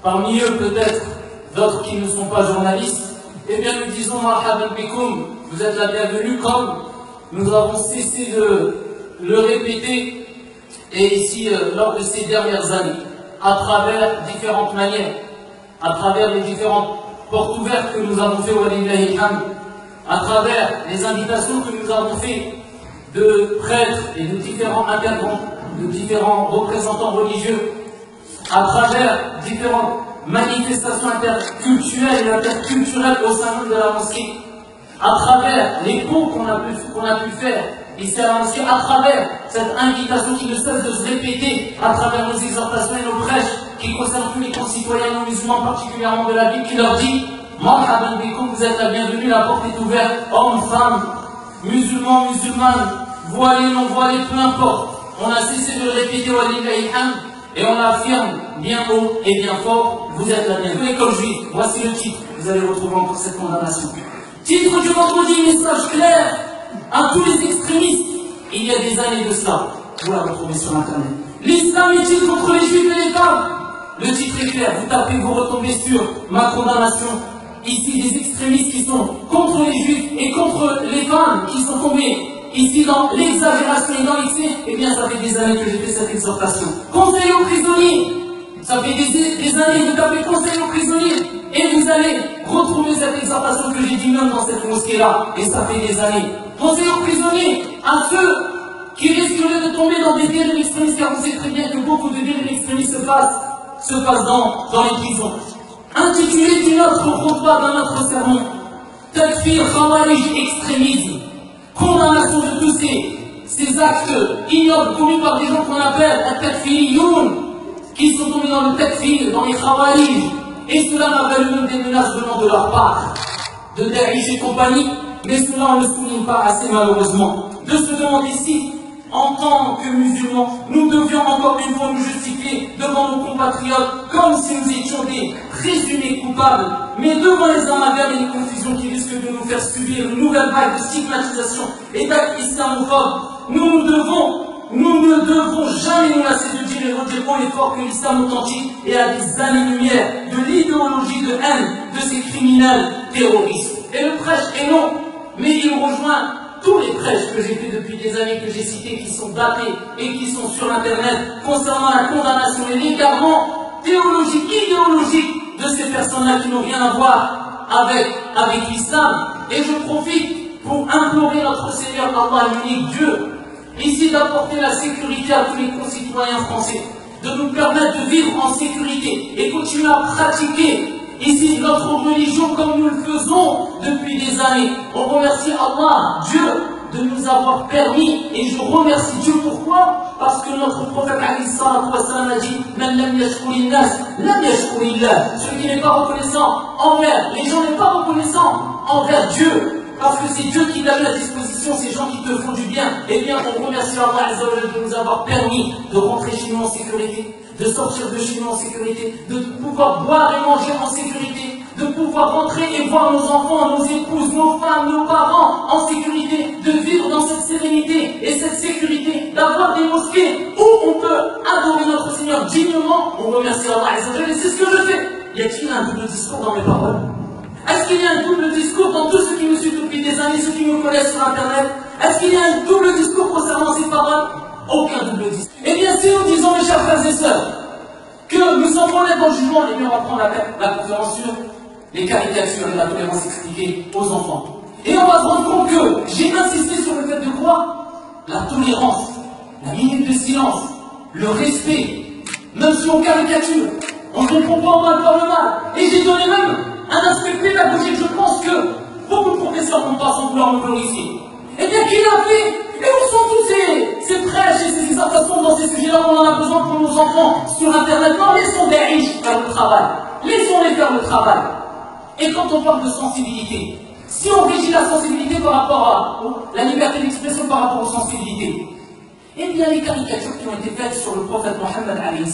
parmi eux peut-être d'autres qui ne sont pas journalistes, eh bien nous disons marhaban bikoum, vous êtes la bienvenue, comme nous avons cessé de le répéter, et ici lors de ces dernières années, à travers différentes manières, à travers les différentes portes ouvertes que nous avons fait au Walillahi Hamd, à travers les invitations que nous avons fait de prêtres et de différents intervenants, de différents représentants religieux, à travers différentes manifestations interculturelles et interculturelles au sein de la mosquée, à travers les cours qu'on a pu faire ici à la mosquée, à travers cette invitation qui ne cesse de se répéter, à travers nos exhortations et nos prêches qui concernent tous les concitoyens non musulmans, particulièrement de la Bible, qui leur dit marhaban bikoum, vous êtes la bienvenue, la porte est ouverte, hommes, femmes, musulmans, musulmanes, voilés, non voilés, peu importe. On a cessé de le répéter walillahi hamd et on affirme bien haut et bien fort, vous êtes la bienvenue. Comme juif, voici le titre, vous allez retrouver encore cette condamnation. Titre du vendredi, message clair à tous les extrémistes. Il y a des années de cela, vous la retrouvez sur internet. L'islam est-il contre les juifs et les femmes? Le titre est clair, vous tapez, vous retombez sur ma condamnation. Ici, des extrémistes qui sont contre les juifs et contre les femmes qui sont tombés ici dans l'exagération et dans l'excès. Eh bien, ça fait des années que j'ai fait cette exhortation. Conseil aux prisonniers, ça fait des années que vous tapez conseil aux prisonniers et vous allez retrouver cette exhortation que j'ai dit même dans cette mosquée-là. Et ça fait des années. Conseil aux prisonniers, à ceux qui risqueraient de tomber dans des dérives extrémistes, car vous savez très bien que beaucoup de dérives extrémistes se passent dans les prisons. Intitulé d'une autre khutbah d'un autre sermon, Takfir, Khawarij, extrémisme, condamnation de tous ces actes ignobles commis par des gens qu'on appelle Takfiriyoun, qui sont tombés dans le Takfir, dans les Khawarij, et cela n'a valu même des menaces venant de leur part, de Daesh et compagnie, mais cela on ne le souligne pas assez malheureusement. De se demander si, en tant que musulmans, nous devions encore une fois nous justifier devant nos compatriotes comme si nous étions des présumés coupables, mais devant les amalgames et les confusions qui risquent de nous faire subir une nouvelle vague de stigmatisation et d'actes islamophobes, nous ne devons jamais nous lasser de dire et redire haut et fort que l'islam authentique est à des années-lumière de l'idéologie de haine de ces criminels terroristes. Et le prêche est long, mais il rejoint tous les prêches que j'ai fait depuis des années, que j'ai cités, qui sont datés et qui sont sur internet, concernant la condamnation et l'égarement théologique, idéologique de ces personnes-là qui n'ont rien à voir avec l'islam. Et je profite pour implorer notre Seigneur Allah, l'unique Dieu, ici d'apporter la sécurité à tous les concitoyens français, de nous permettre de vivre en sécurité et continuer à pratiquer ici notre religion comme nous le faisons depuis des années. On remercie Allah, Dieu, de nous avoir permis, et je remercie Dieu pourquoi? Parce que notre prophète a dit celui qui n'est pas reconnaissant envers les gens, n'est pas reconnaissant envers Dieu, parce que c'est Dieu qui l'a mis à disposition ces gens qui te font du bien. Eh bien, on remercie Allah de nous avoir permis de rentrer chez nous en sécurité, de sortir de chez nous en sécurité, de pouvoir boire et manger en sécurité, de pouvoir rentrer et voir nos enfants, nos épouses, nos femmes, nos parents en sécurité, de vivre dans cette sérénité et cette sécurité, d'avoir des mosquées où on peut adorer notre Seigneur dignement. On remercie Allah et c'est ce que je fais. Y a-t-il un double discours dans mes paroles? Est-ce qu'il y a un double discours dans tous ceux qui me suivent depuis des années, ceux qui me connaissent sur internet? Est-ce qu'il y a un double discours concernant ces paroles? Aucun double discours. Eh bien, si nous disons, mes chers frères et sœurs, que nous sommes honnêtes dans le jugement, eh bien, on va prendre la conférence sur les caricatures et la tolérance expliquée aux enfants. Et on va se rendre compte que j'ai insisté sur le fait de quoi? La tolérance, la minute de silence, le respect, même si on caricature, on ne comprend pas, on va par le mal. Et j'ai donné même un aspect pédagogique. Je pense que beaucoup de professeurs vont pas sans vouloir me glorifier. Eh bien, qui l'a fait? Et où sont tous ces prêches et ces exhortations dans ces sujets-là qu'on en a besoin pour nos enfants sur internet? Non, laissons des riches faire le travail. Laissons-les faire le travail. Et quand on parle de sensibilité, si on régit la sensibilité par rapport à la liberté d'expression par rapport aux sensibilités, eh bien les caricatures qui ont été faites sur le prophète Mohammed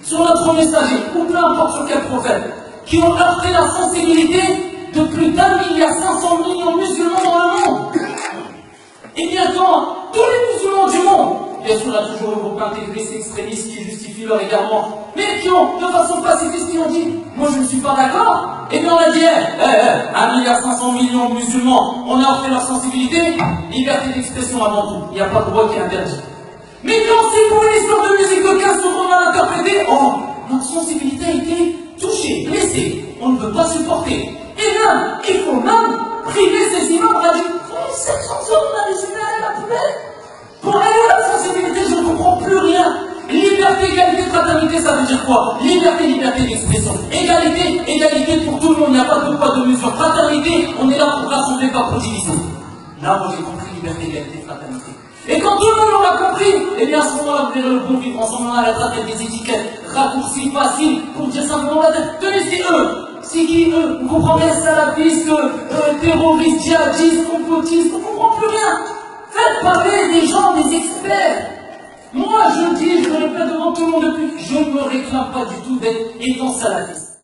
sur notre messager, ou peu importe sur quel prophète, qui ont heurté la sensibilité de plus d'1,5 milliard de musulmans dans le monde. Et bien quand tous les musulmans du monde, bien sûr, on a toujours le groupe intégriste extrémiste qui justifie leur égarement, mais et qui ont, de façon pacifiste, qui ont dit, moi je ne suis pas d'accord, et bien on a dit, 1,5 milliard de musulmans, on a offert leur sensibilité, liberté d'expression avant tout, il n'y a pas de droit qui est interdit. Mais quand c'est pour une histoire de musique de 15 secondes à l'interpréter, oh, notre sensibilité a été touchée, blessée, on ne peut pas supporter. Et même, il faut même priver ces imams, on a dit, cette chanson, on a les à la poubelle. Pour aller à la sensibilité, je ne comprends plus rien. Liberté, égalité, fraternité, ça veut dire quoi? Liberté, liberté d'expression. Égalité, égalité pour tout le monde, il n'y a pas de poids de mesure. Fraternité, on est là pour rassembler, pas pour diviser. Là, moi j'ai compris liberté, égalité, fraternité. Et quand tout le monde l'aura compris, eh bien à ce moment-là, vous verrez le bon vivre ensemble, on arrêtera de des étiquettes raccourcies, faciles, pour dire simplement la tête. Tenez, c'est eux. C'est qui eux? Vous comprenez, salafistes, terroristes, djihadistes, complotistes, vous ne comprenez plus rien. Faites parler des gens, des experts. Moi, je dis, je le répète devant tout le monde depuis, je ne me réclame pas du tout d'être étant salafiste.